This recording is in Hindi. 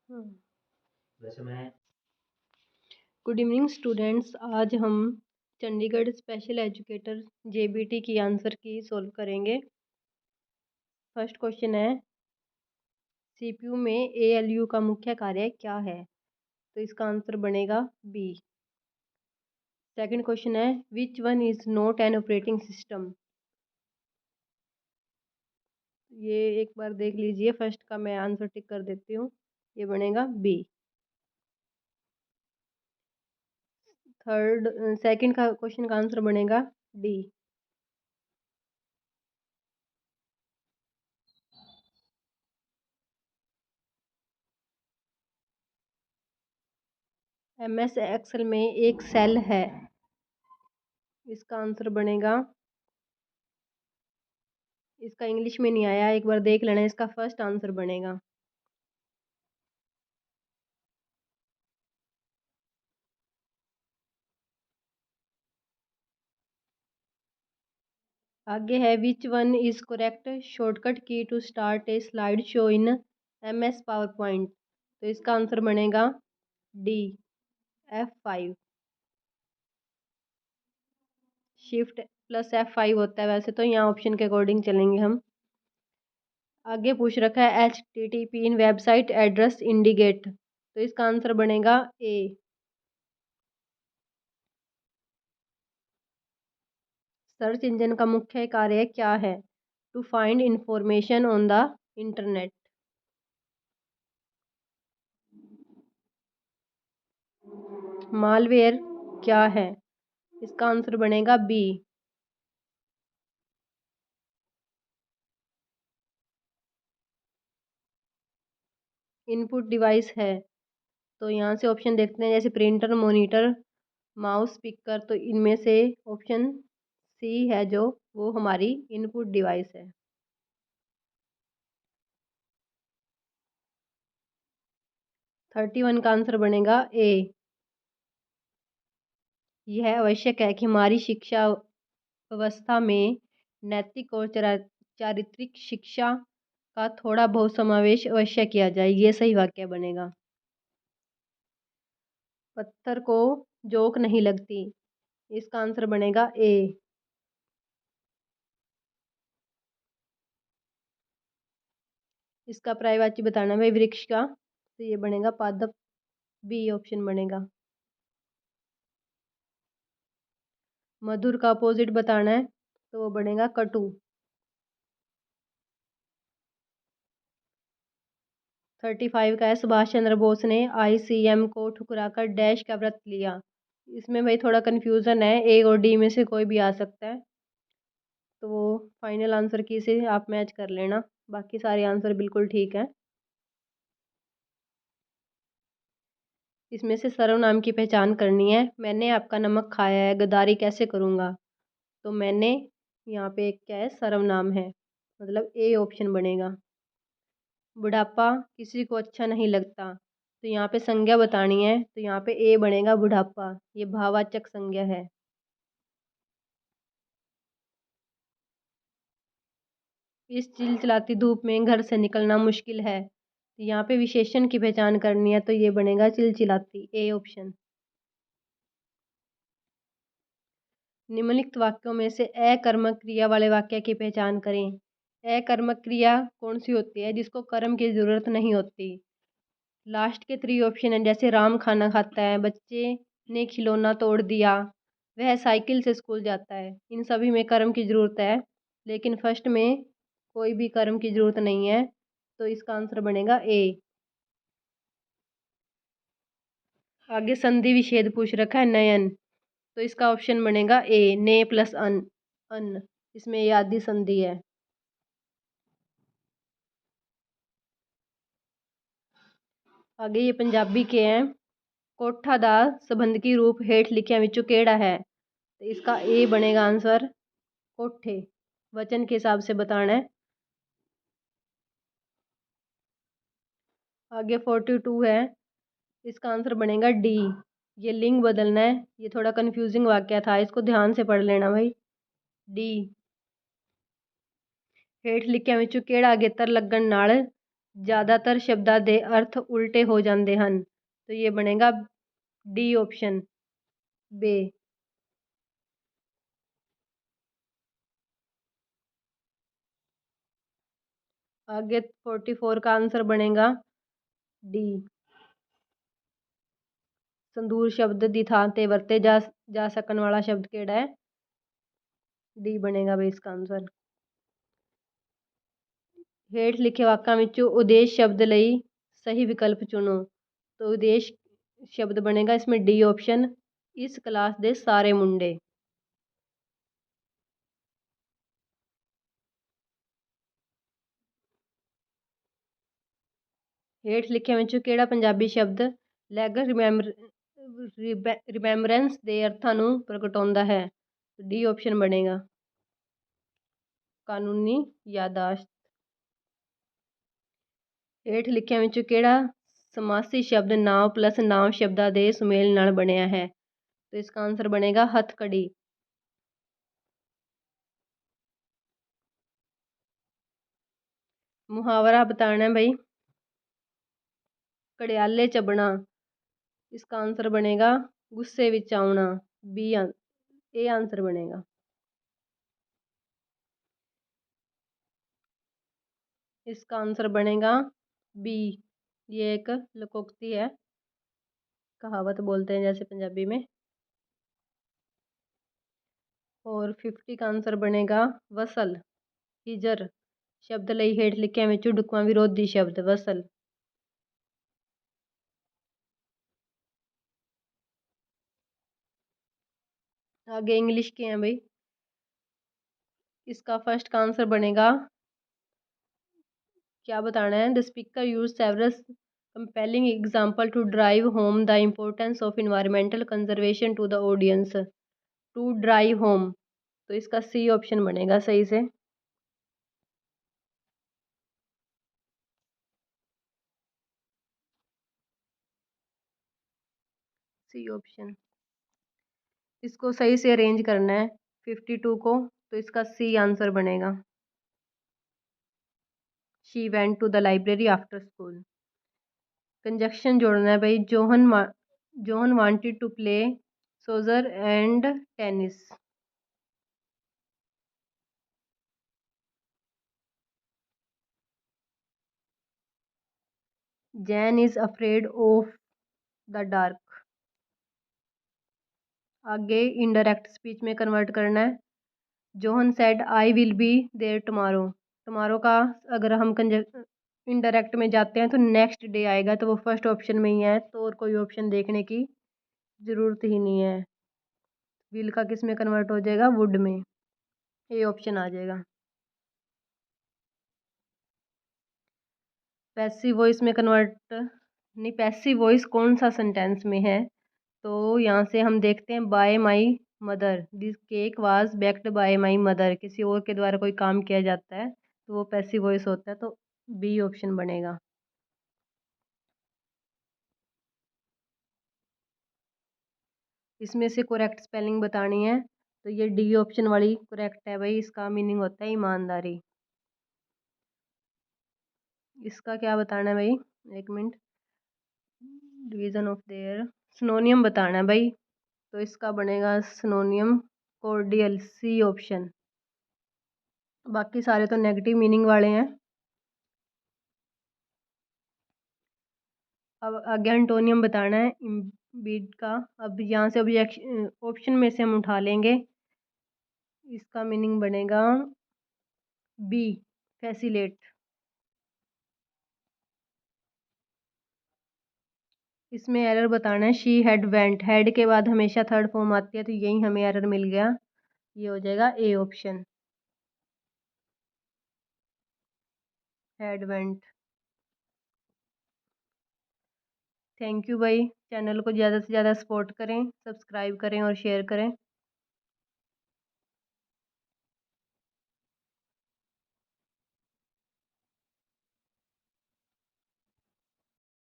वैसे मैं गुड इवनिंग स्टूडेंट्स। आज हम चंडीगढ़ स्पेशल एजुकेटर जेबीटी की आंसर की सॉल्व करेंगे। फर्स्ट क्वेश्चन है, सीपीयू में एएलयू का मुख्य कार्य क्या है? तो इसका आंसर बनेगा बी। सेकंड क्वेश्चन है, which one is not an operating system? ये एक बार देख लीजिए, फर्स्ट का मैं आंसर टिक कर देती हूँ, ये बनेगा बी। सेकंड का क्वेश्चन का आंसर बनेगा डी। एमएस एक्सेल में एक सेल है, इसका आंसर बनेगा, इसका इंग्लिश में नहीं आया, एक बार देख लेना, इसका फर्स्ट आंसर बनेगा। आगे है, which one is correct shortcut key to start a slide show in MS PowerPoint? तो इसका आंसर बनेगा D, F5। Shift plus F5 होता है, वैसे तो यहाँ ऑप्शन के अकॉर्डिंग चलेंगे हम। आगे पूछ रखा है, HTTP इन वेबसाइट एड्रेस इंडिकेट? तो इसका आंसर बनेगा ए। सर्च इंजन का मुख्य कार्य क्या है? To find information on the internet. Malware क्या है? इसका आंसर बनेगा बी। इनपुट डिवाइस है, तो यहाँ से ऑप्शन देखते हैं, जैसे प्रिंटर, मॉनिटर, माउस, स्पीकर, तो इनमें से ऑप्शन सी है जो वो हमारी इनपुट डिवाइस है। 31 का आंसर बनेगा ए। यह आवश्यक है कि हमारी शिक्षा व्यवस्था में नैतिक और चारित्रिक शिक्षा का थोड़ा बहुत समावेश अवश्य किया जाए, ये सही वाक्य बनेगा। पत्थर को जोक नहीं लगती, इसका आंसर बनेगा ए। इसका पर्यायवाची बताना भाई वृक्ष का, तो ये बनेगा पादप, बी ऑप्शन बनेगा। मधुर का अपोजिट बताना है, तो वो बनेगा कटु। 35 का है, सुभाष चंद्र बोस ने ICM को ठुकराकर डैश का व्रत लिया? इसमें भाई थोड़ा कन्फ्यूज़न है, ए और डी में से कोई भी आ सकता है, तो वो फाइनल आंसर की से आप मैच कर लेना, बाकी सारे आंसर बिल्कुल ठीक है। इसमें से सर्वनाम की पहचान करनी है। मैंने आपका नमक खाया है, गद्दारी कैसे करूँगा? तो मैंने यहाँ पे क्या है, सर्वनाम है, मतलब ए ऑप्शन बनेगा। बुढ़ापा किसी को अच्छा नहीं लगता, तो यहाँ पे संज्ञा बतानी है, तो यहाँ पे ए बनेगा बुढ़ापा, ये भाववाचक संज्ञा है। इस चिलचिलाती धूप में घर से निकलना मुश्किल है, तो यहाँ पे विशेषण की पहचान करनी है, तो ये बनेगा चिलचिलाती, ए ऑप्शन। निम्नलिखित वाक्यों में से अकर्मक क्रिया वाले वाक्य की पहचान करें। अकर्मक क्रिया कौन सी होती है जिसको कर्म की जरूरत नहीं होती? लास्ट के 3 ऑप्शन हैं, जैसे राम खाना खाता है, बच्चे ने खिलौना तोड़ दिया, वह साइकिल से स्कूल जाता है, इन सभी में कर्म की ज़रूरत है, लेकिन फर्स्ट में कोई भी कर्म की ज़रूरत नहीं है, तो इसका आंसर बनेगा ए। आगे संधि विच्छेद पूछ रखा है, नयन, तो इसका ऑप्शन बनेगा ए, ने प्लस अन, अन, इसमें ये आदि संधि है। आगे ये पंजाबी के हैं, कोठा दा संबंधकी रूप हेठ लिखिया विचों केड़ा है? तो इसका ए बनेगा आंसर, कोठे, वचन के हिसाब से बताना है। आगे 42 है, इसका आंसर बनेगा डी, ये लिंग बदलना है, ये थोड़ा कंफ्यूजिंग वाक्य था, इसको ध्यान से पढ़ लेना भाई। डी, हेठ लिखिया विचों केड़ा अगेतर लगन नाल ज़्यादातर शब्दां ਦੇ अर्थ उल्टे हो जाते हैं, तो ये बनेगा डी ऑप्शन बे। आगे 44 का आंसर बनेगा डी। संदूर शब्द ਦੀ ਥਾਂ ਤੇ ਵਰਤੇ ਜਾ ਸਕਣ ਵਾਲਾ शब्द ਕਿਹੜਾ है? डी बनेगा बई इसका आंसर। ਹੇਠ ਲਿਖੇ ਵਾਕਾਂ ਵਿੱਚੋਂ ਉਦੇਸ਼ शब्द ਲਈ सही विकल्प चुनो, तो उद्देश शब्द बनेगा इसमें डी ऑप्शन, इस क्लास दे सारे मुंडे। ਹੇਠ ਲਿਖਿਆਂ ਵਿੱਚੋਂ ਕਿਹੜਾ ਪੰਜਾਬੀ ਸ਼ਬਦ ਲੈਗ ਰਿਮੈਂਬਰੈਂਸ ਦੇ ਅਰਥਾਂ ਨੂੰ ਪ੍ਰਗਟਾਉਂਦਾ ਹੈ? ਡੀ ऑप्शन बनेगा ਕਾਨੂੰਨੀ ਯਾਦਾਸ਼ਤ। ਹੇਠ ਲਿਖਿਆਂ ਵਿੱਚੋਂ ਕਿਹੜਾ समासी शब्द नाव प्लस नाव शब्दां ਦੇ ਸੁਮੇਲ ਨਾਲ ਬਣਿਆ है? तो इसका आंसर बनेगा हथकड़ी। मुहावरा बताना है भाई, घड़ियाले चबना, इसका आंसर बनेगा गुस्से विच आउणा। बी ए आंसर बनेगा। इसका आंसर बनेगा बी। ये एक लोकोक्ति है, कहावत बोलते हैं जैसे पंजाबी में। और 50 का आंसर बनेगा वसल। हिजर शब्द ਲਈ ਹੇਠ ਲਿਖਿਆਂ ਵਿੱਚੋਂ ਢੁਕਵਾਂ ਵਿਰੋਧੀ शब्द वसल। आगे इंग्लिश के हैं भाई, इसका फर्स्ट का आंसर बनेगा, क्या बताना है? The speaker use several compelling example to drive home the importance of environmental conservation to the audience. To drive home, तो इसका सी ऑप्शन बनेगा सही से। सी ऑप्शन, इसको सही से अरेंज करना है 52 को, तो इसका सी आंसर बनेगा। She went to the library after school. Conjunction जोड़ना है भाई, John wanted to play soccer and tennis. Jane is afraid of the dark. आगे इनडायरेक्ट स्पीच में कन्वर्ट करना है। John said I will be there tomorrow. Tomorrow का अगर हम इनडायरेक्ट में जाते हैं तो नेक्स्ट डे आएगा, तो वो फर्स्ट ऑप्शन में ही है, तो और कोई ऑप्शन देखने की ज़रूरत ही नहीं है। विल का किस में कन्वर्ट हो जाएगा? वुड में। ये ऑप्शन आ जाएगा। पैसिव वॉइस में कन्वर्ट नहीं, पैसिव वॉइस कौन सा सेंटेंस में है? तो यहाँ से हम देखते हैं bye my mother, this cake was baked bye my mother. किसी और के द्वारा कोई काम किया जाता है तो वो पैसिव वॉइस होता है, तो बी ऑप्शन बनेगा। इसमें से करेक्ट स्पेलिंग बतानी है, तो ये डी ऑप्शन वाली करेक्ट है भाई। इसका मीनिंग होता है ईमानदारी। इसका क्या बताना है भाई? एक मिनट, डिवीजन ऑफ देयर सिनोनियम बताना है भाई, तो इसका बनेगा सिनोनियम कॉर्डियल, सी ऑप्शन। बाकी सारे तो नेगेटिव मीनिंग वाले हैं। अब आगे एंटोनियम बताना है इम्बीड का। अब यहाँ से ऑब्जेक्शन ऑप्शन में से हम उठा लेंगे, इसका मीनिंग बनेगा बी फैसिलेट। इसमें एरर बताना है, शी हैड वेंट, हैड के बाद हमेशा थर्ड फॉर्म आती है, तो यही हमें एरर मिल गया। ये हो जाएगा A option, had went. Thank you भाई। चैनल को ज़्यादा से ज़्यादा सपोर्ट करें, सब्सक्राइब करें और शेयर करें।